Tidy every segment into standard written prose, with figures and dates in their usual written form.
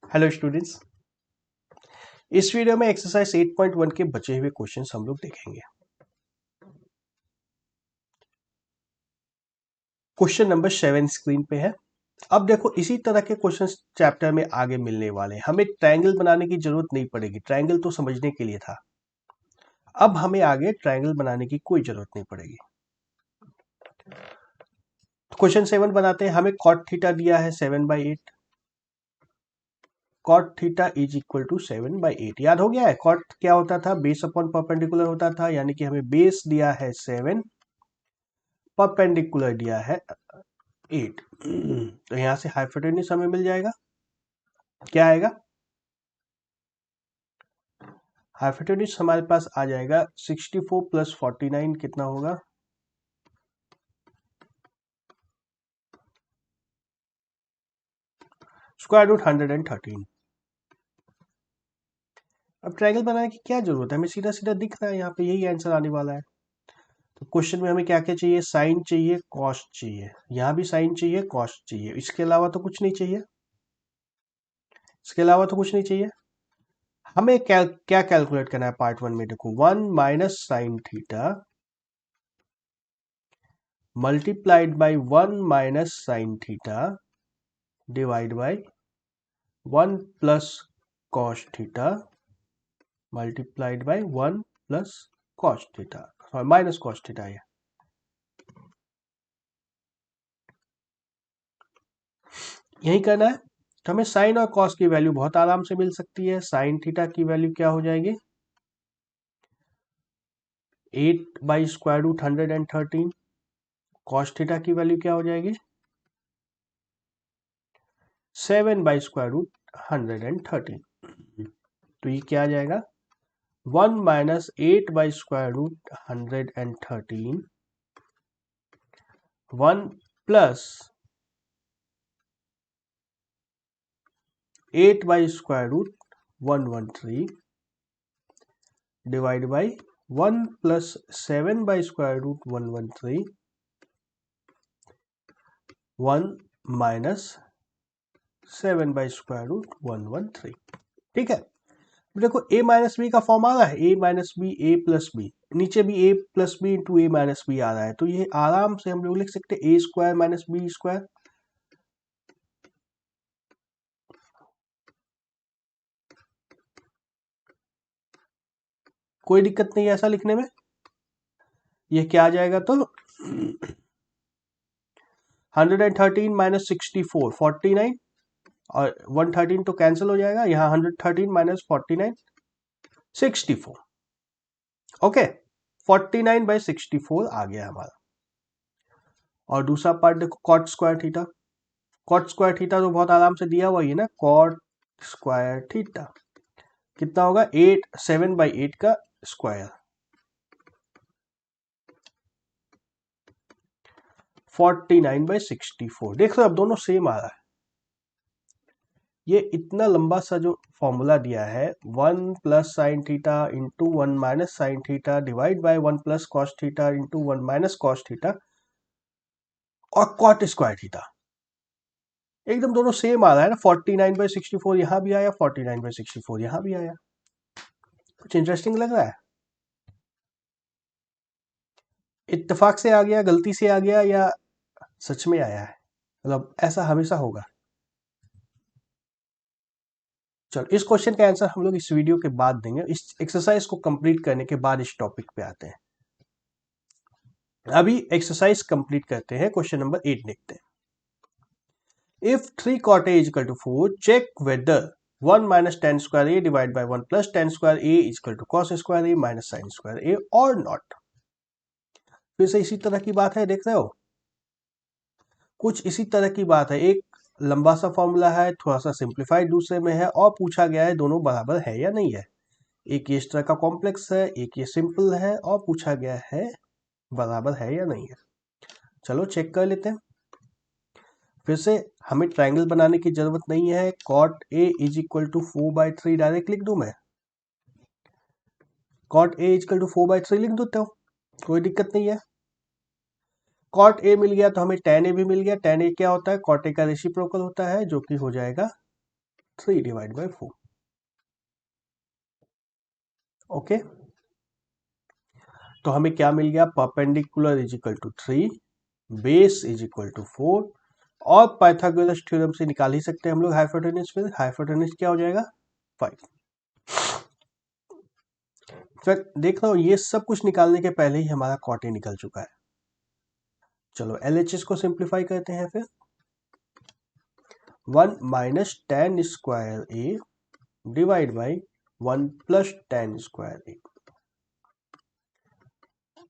Hello students, इस video में exercise 8.1 के बचे हुए क्वेश्चंस हम लोग देखेंगे। क्वेश्चन नंबर 7 स्क्रीन पे है। अब देखो, इसी तरह के क्वेश्चंस चैप्टर में आगे मिलने वाले हैं। हमें ट्रायंगल बनाने की जरूरत नहीं पड़ेगी, ट्रायंगल तो समझने के लिए था। अब हमें आगे ट्रायंगल बनाने की कोई जरूरत नहीं पड़ेगी। क्वेश्चन 7 बनाते हैं। हमें कॉट थीटा दिया है 7/8। Cot theta is equal to 7/8। याद हो गया है कॉट क्या होता था? बेस अपॉन परपेंडिकुलर होता था, यानी कि हमें बेस दिया है 7, परपेंडिकुलर दिया है 8। तो यहां से हाइपोटेन्यूज हमें मिल जाएगा। क्या आएगा? हाइपोटेन्यूज हमारे पास आ जाएगा 64 प्लस 49 कितना होगा? Square root 113। अब ट्रायंगल बनाने की क्या जरूरत है? हमें सीधा सीधा दिख रहा है, यहाँ पे यही आंसर आने वाला है। तो क्वेश्चन में हमें क्या क्या चाहिए? साइन चाहिए, कॉस चाहिए। यहाँ भी साइन चाहिए, कॉस चाहिए। इसके अलावा तो कुछ नहीं चाहिए। इसके अलावा तो कुछ नहीं चाहिए। हमें क्या कैलकुलेट करना है? पार्ट 1 में देखो, 1 minus sine theta multiplied by 1 minus sine theta divide by 1 plus cos theta multiplied by 1 plus cos theta, sorry minus cos theta. यही करना है। तो हमें साइन और कॉस की वैल्यू बहुत आराम से मिल सकती है। साइन थीटा की वैल्यू क्या हो जाएगी? 8/√113। कॉस थीटा की वैल्यू क्या हो जाएगी? 7/√113। तो ये क्या आ जाएगा? 1 minus 8/√113 1 plus 8/√113 divide by 1 plus 7/√113 1 minus 7/√113। ठीक है। देखो, a माइनस बी का फॉर्म आ रहा है, a minus B A plus B. नीचे भी a plus B into A minus B आ रहा है। तो ये आराम से हम लोग लिख सकते हैं a square minus B square. कोई दिक्कत नहीं है ऐसा लिखने में। ये क्या आ जाएगा? तो 113 माइनस 64 49, और 113 तो कैंसिल हो जाएगा। यहाँ 113 माइनस 49 64। ओके, 49/64 आ गया हमारा। और दूसरा पार्ट देखो, cot square theta. Cot square theta तो बहुत आराम से दिया हुआ ही है ना। कॉट स्क्वायर थीटा कितना होगा? 7/8 का स्क्वायर 49/64। देख रहे हो, अब दोनों सेम आ रहा है। ये इतना लंबा सा जो फॉर्मूला दिया है, 1 plus sine theta into 1 minus sine theta divide by 1 plus cos theta into 1 minus cos theta और कॉट स्क्वायर थीटा, एकदम दोनों सेम आ रहा है ना। 49/64 यहां भी आया, 49/64 यहां भी आया। कुछ इंटरेस्टिंग लग रहा है? इत्तेफाक से आ गया, गलती से आ गया, या सच में आया है? मतलब ऐसा हमेशा होगा। चलो, इस क्वेश्चन का आंसर हम लोग इस वीडियो के बाद देंगे। इस एक्सरसाइज को कंप्लीट करने के बाद इस टॉपिक पे आते हैं। अभी एक्सरसाइज कंप्लीट करते हैं। क्वेश्चन नंबर 8 देखते हैं। If 3 cot a is equal to 4, check whether 1 minus tan square a divided by 1 plus tan square a is equal to cos square a minus sin square a or not। फिर से इसी तरह की बात है, देख रहे हो? कुछ इसी तरह की बात है। एक लंबा सा फॉर्मूला है, थोड़ा सा सिंप्लीफाइड दूसरे में है, और पूछा गया है दोनों बराबर है या नहीं है। एक ये इस तरह का कॉम्प्लेक्स है, एक ये सिंपल है, और पूछा गया है बराबर है या नहीं है। चलो चेक कर लेते हैं। फिर से हमें ट्रायंगल बनाने की जरूरत नहीं है। Cot A is equal to 4/3 direct लिख दूं मैं। Cot A is equal to 4/3 लिख देता हूं, कोई दिक्कत नहीं है। कॉट ए मिल गया तो हमें tan ए भी मिल गया। tan ए क्या होता है? कॉट ए का रेसिप्रोकल होता है, जो कि हो जाएगा 3 डिवाइड बाई 4। ओके, तो हमें क्या मिल गया, perpendicular is equal to 3, base is equal to 4, और पाइथागोरस थ्योरम से निकाल ही सकते हैं हम लोग हाइपोटेन्यूज। फिर हाइपोटेन्यूज क्या हो जाएगा, 5। फिर देख लो, ये सब कुछ निकालने के पहले ही हमारा कॉट ए निकल चुका है। चलो LHS को सिंप्लीफाई करते हैं। फिर 1 minus ten square A divide by 1 plus ten square A,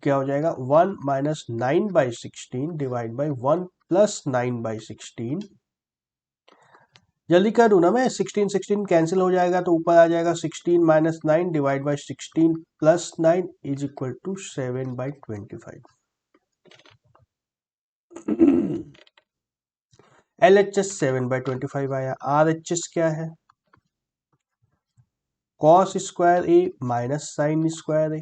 क्या हो जाएगा, 1 minus 9 by 16 divide by 1 plus 9 by 16। जल्दी कर दूं ना मैं, 16 16 कैंसिल हो जाएगा तो ऊपर आ जाएगा 16 minus 9 divide by 16 plus 9 is equal to 7 by 25। LHS 7 by 25 आया। RHS क्या है, cos square A minus sine square A.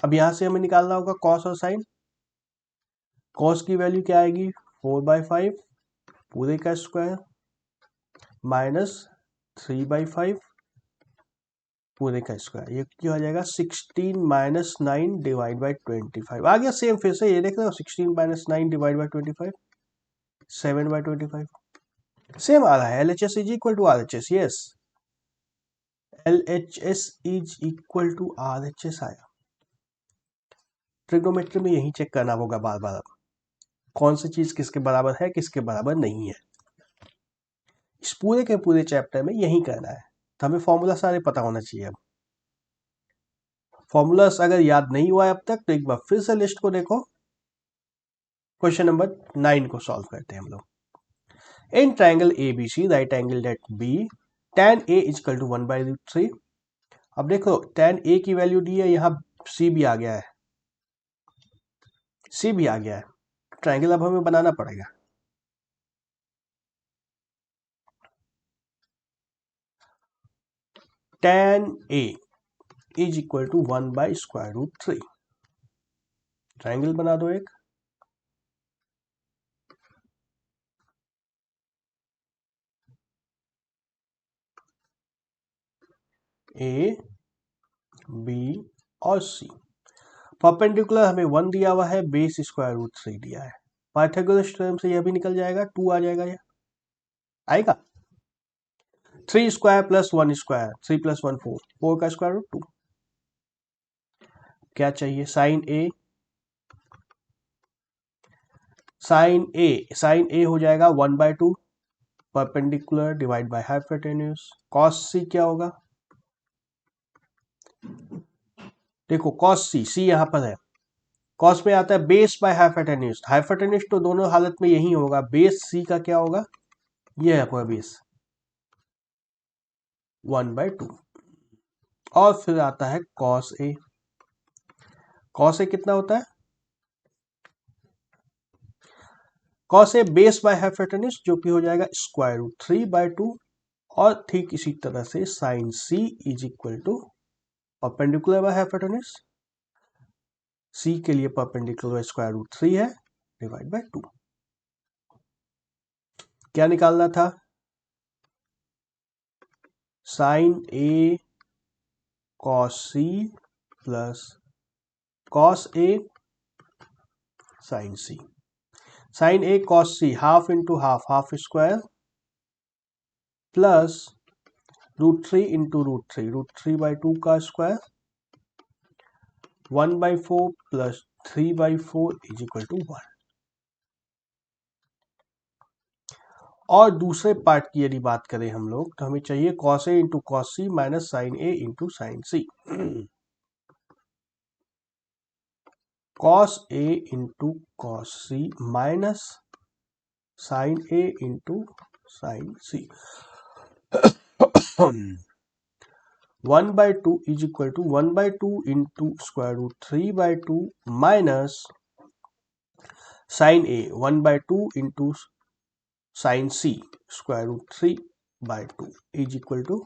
अब यहां से हमें निकालना होगा कॉस और साइन। कॉस की वैल्यू क्या आएगी, 4/5 पूरे का स्क्वायर माइनस 3/5 पूरे का स्क्वायर, ये क्या हो जाएगा, 16 माइनस 9 डिवाइड बाई 25 आ गया। सेम फिर से ये देख रहे हो, 16 माइनस 9 डिवाइड बाई 25, 7/25 सेम आ रहा है। LHS is equal to RHS, yes, LHS is equal to RHS आया। ट्रिग्नोमेट्री में यही चेक करना होगा बार बार, कौन सी चीज किसके बराबर है, किसके बराबर नहीं है। इस पूरे के पूरे चैप्टर में यही करना है, तो हमें फॉर्मूला सारे पता होना चाहिए। अब फॉर्मूलास अगर याद नहीं हुआ है अब तक, तो एक बार फिर से लिस्ट को देखो। क्वेश्चन नंबर 9 को सॉल्व करते हैं हम लोग। In triangle ABC right angle at B tan A equal to 1/√3। अब देखो tan A की वैल्यू दी है, यहां C भी आ गया है, C भी आ गया है। ट्राइंगल अब हमें बनाना पड़ेगा। tan A is equal to 1/√3। Triangle बना दो एक। A, B और C। परपेंडिकुलर हमें 1 दिया हुआ है, बेस √3 दिया है। पाइथागोरस थ्योरम से यह भी निकल जाएगा, 2 आ जाएगा, यह आएगा 3 स्क्वायर प्लस 1 स्क्वायर, 3 प्लस 1 4, 4 का स्क्वायर रूट 2। क्या चाहिए, साइन ए, साइन ए हो जाएगा 1/2 perpendicular divide by hypotenuse. Cos C क्या होगा, देखो कॉस सी यहां पर है, कॉस में आता है बेस बाय हाइपोटेन्यूज। हाइपोटेन्यूज तो दोनों हालत में यही होगा। बेस सी का क्या होगा, ये है आपका बेस 1/2। और फिर आता है कॉस ए। कॉस ए कितना होता है, cos A base by hypotenuse जो कि हो जाएगा √3/2। और ठीक इसी तरह से sine C is equal to perpendicular by hypotenuse, C के लिए परपेंडिकुलर √3 है डिवाइड बाय 2। क्या निकालना था, sine A cos C plus cos A sine C. Sine A cos C half into half, half square plus √3 into √3, √3/2 का square 1/4 प्लस 3/4 is equal to 1। और दूसरे पार्ट की यदि बात करें हम लोग, तो हमें चाहिए cos A into cos C minus sine A into sine C. Cos A into cos C minus sine A into sine C 1/2 is equal to 1/2 into √3/2 minus sine A 1/2 into sine C √3/2 is equal to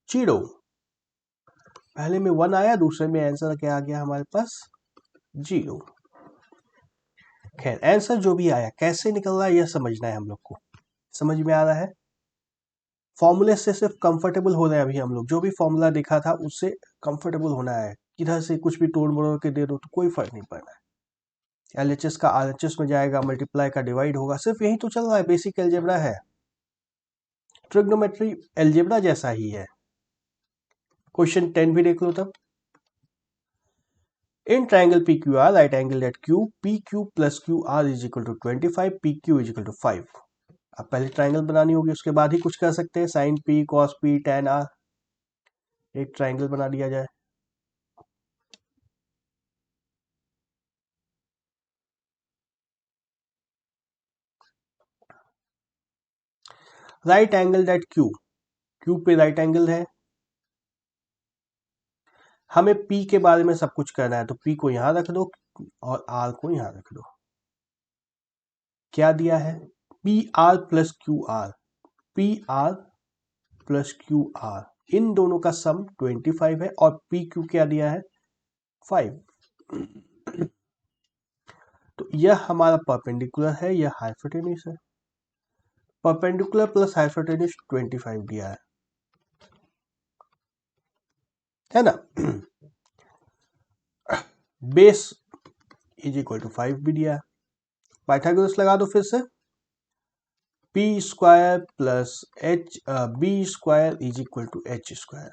0। पहले में 1 आया, दूसरे में answer क्या आ गया हमारे पास, 0। खैर answer जो भी आया कैसे निकल रहा है यह समझना है हम लोग को। समझ में आ रहा है, फॉर्मूले से सिर्फ कंफर्टेबल हो रहे हैं। अभी हम लोग जो भी फॉर्मूला देखा था उससे कंफर्टेबल होना है, किधर से कुछ भी तोड़ मरोड़ के दे दो तो कोई फर्क नहीं पड़ना है। LHS का RHS में जाएगा, मल्टीप्लाई का डिवाइड होगा, सिर्फ यही तो चल रहा है, बेसिक एल्जेब्रा है, ट्रिग्नोमेट्री एल्जेब्रा जैसा ही है। क्वेश्चन 10 भी देख लो तब। In triangle PQR right angle at Q PQ plus QR is equal to 25, PQ is equal to 5। अब पहले ट्राइंगल बनानी होगी, उसके बाद ही कुछ कर सकते हैं। Sine P cos P tan R, एक ट्राइंगल बना दिया जाए। राइट एंगल एट Q पे राइट एंगल है, हमें P के बारे में सब कुछ करना है, तो P को यहां रख दो और R को यहां रख दो। क्या दिया है? PR plus QR, PR plus QR, इन दोनों का सम 25 है और PQ क्या दिया है? 5। तो यह हमारा परपेंडिकुलर है, यह हाइपोटेन्यूज है। परपेंडिकुलर प्लस हाइपोटेन्यूज 25 दिया है ना। बेस इज इक्वल टू 5 भी दिया है। पाइथागोरस लगा दो फिर से। P square plus H B square is equal to H square.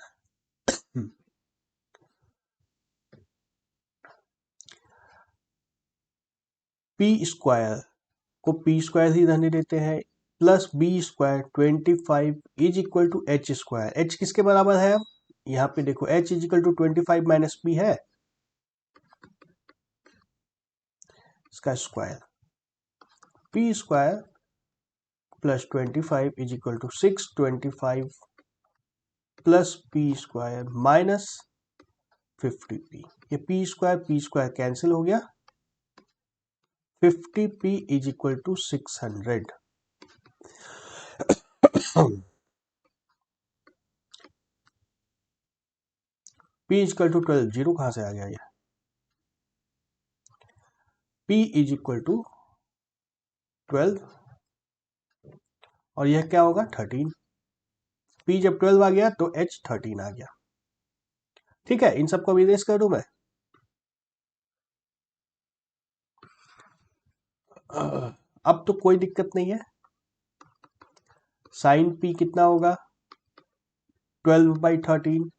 P square को पी स्क्वायर ही रहने देते हैं, plus B square 25 is equal to H square. H किसके बराबर है? यहाँ पे देखो H is equal to 25 minus P है, इसका square. P square plus 25 is equal to 625 plus P square minus 50p। ये पी स्क्वायर कैंसिल हो गया, 50p is equal to 600। p is equal to 12, zero कहां से आ गया ये? p इज इक्वल टू 12 और यह क्या होगा? 13। p जब 12 आ गया तो h 13 आ गया। ठीक है, इन सबको इरेज कर दूं मैं। अब तो कोई दिक्कत नहीं है। साइन p कितना होगा? 12/13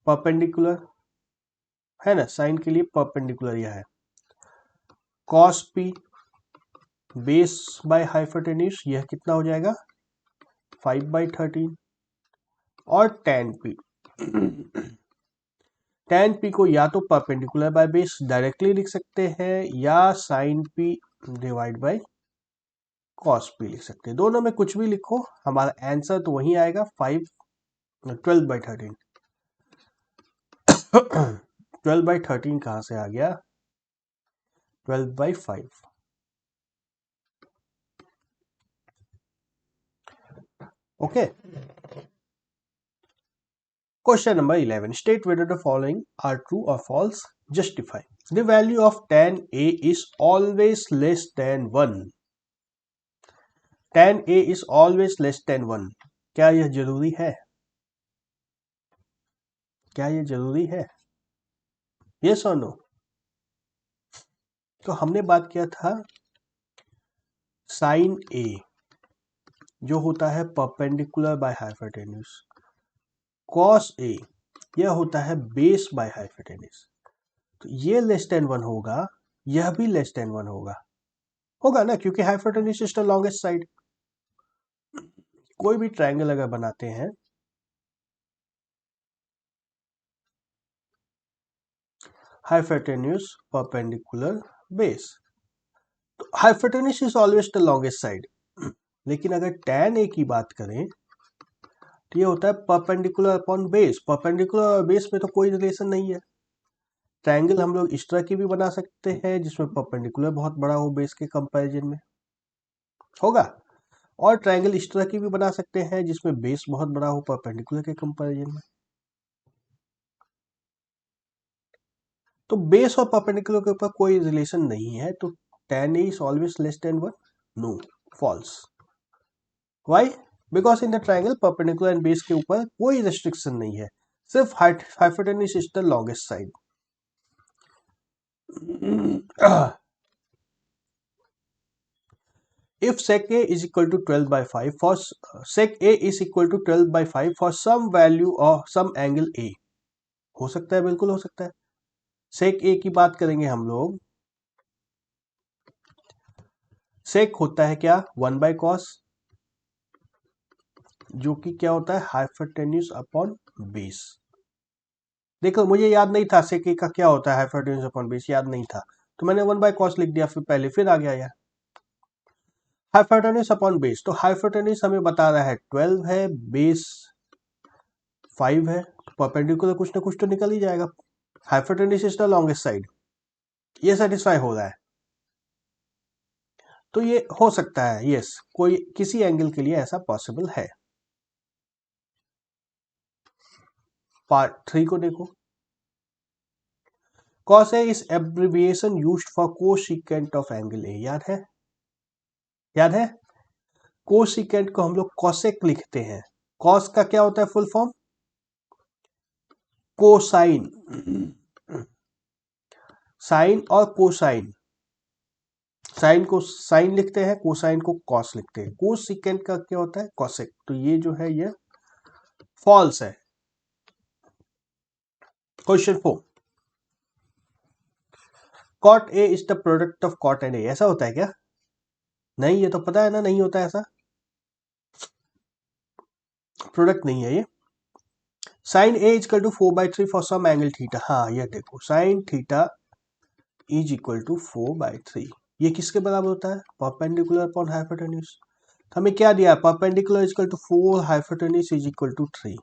परपेंडिकुलर है ना, साइन के लिए परपेंडिकुलर यह है। Cos p base by hypotenuse, यह कितना हो जाएगा? 5/13। और tan p, tan p को या तो परपेंडिकुलर बाय बेस डायरेक्टली लिख सकते हैं या sine p divide by cos p लिख सकते हैं। दोनों में कुछ भी लिखो, हमारा आंसर तो वही आएगा 12/13। 12/13 कहां से आ गया? 12/5। Okay. Question number 11. State whether the following are true or false. Justify. The value of tan A is always less than 1. Tan A is always less than 1. क्या यह जरूरी है? क्या यह जरूरी है? Yes or no? तो हमने बात किया था साइन A जो होता है perpendicular by hypotenuse, cos A यह होता है बेस बाय हाइपोटेन्यूज। तो ये लेस देन 1 होगा, यह भी लेस देन 1 होगा ना, क्योंकि hypotenuse is the longest side. कोई भी ट्रायंगल अगर बनाते हैं, हाइपोटेन्यूज परपेंडिकुलर बेस, तो hypotenuse is always the longest side. लेकिन अगर tan A की बात करें तो ये होता है परपेंडिकुलर अपॉन बेस। परपेंडिकुलर और बेस में तो कोई रिलेशन नहीं है। ट्रायंगल हम लोग इस तरह की भी बना सकते हैं जिसमें परपेंडिकुलर बहुत बड़ा हो बेस के कंपैरिजन में, होगा। और ट्रायंगल इस तरह की भी बना सकते हैं जिसमें बेस बहुत बड़ा हो परपेंडिकुलर के कंपैरिजन में। तो बेस और परपेंडिकुलर के ऊपर कोई रिलेशन नहीं है, तो tan A is always less than 1? No, false. Why? Because in the triangle perpendicular and base के ऊपर कोई रेस्ट्रिक्शन नहीं है, सिर्फ hypotenuse is the longest side. If sec A is equal to 12 by 5 for sec A is equal to 12 by 5 for some value or some angle A, हो सकता है, बिल्कुल हो सकता है। sec A की बात करेंगे हम लोग, sec होता है क्या 1 by cos, जो कि क्या होता है हाइपोटेन्यूज अपॉन बेस। देखो मुझे याद नहीं था sec A का क्या होता है हाइपोटेन्यूज अपॉन बेस, याद नहीं था तो मैंने 1 by cos लिख दिया, फिर पहले फिर आ गया यार। हाइपोटेन्यूज अपॉन बेस, तो हाइपोटेन्यूज हमें बता रहा है 12 है, बेस 5 है, परपेंडिकुलर कुछ ना कुछ तो निकल ही जाएगा। Hypotenuse is the longest side, ये सेटिस्फाई हो रहा है, तो ये हो सकता है, यस कोई किसी एंगल के लिए ऐसा पॉसिबल है। पार्ट 3 को देखो, cos A is abbreviation used for cosecant of angle A, याद है, याद है कोसिकेंट को हम लोग कॉसेक लिखते हैं। कॉस का क्या होता है फुल फॉर्म, कोसाइन, साइन और कोसाइन, साइन को साइन लिखते हैं, कोसाइन को कॉस लिखते हैं। कोसिकेंट का क्या होता है कॉसेक, तो ये जो है ये फॉल्स है। Question 4, cot A is the product of cot and A, ऐसा होता है क्या? नहीं, ये तो पता है ना, नहीं होता है ऐसा, प्रोडक्ट नहीं है ये। Sine A is equal to 4/3 for some angle theta, हाँ ये देखो sine theta is equal to 4/3, ये किसके बराबर होता है परपेंडिकुलर अपॉन हाइपोटेन्यूज। हमें क्या दिया, perpendicular is equal to 4, hypotenuse is equal to 3,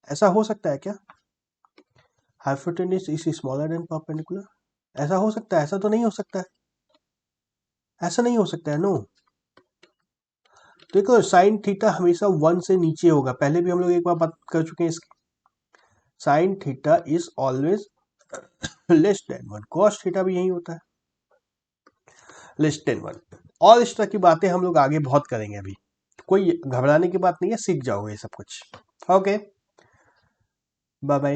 ऐसा हो सकता है क्या? Hypotenuse is smaller than perpendicular, ऐसा हो सकता है? ऐसा तो नहीं हो सकता है, ऐसा नहीं हो सकता है, नो। देखो साइन थीटा हमेशा 1 से नीचे होगा, पहले भी हम लोग एक बार बात कर चुके हैं इसकी। Sign theta is always less than 1, cos theta भी यही होता है लेस देन 1। और इस तरह की बातें हम लोग आगे बहुत करेंगे, अभी कोई घबराने की बात नहीं है, सीख जाओगे सब कुछ। Okay, bye bye.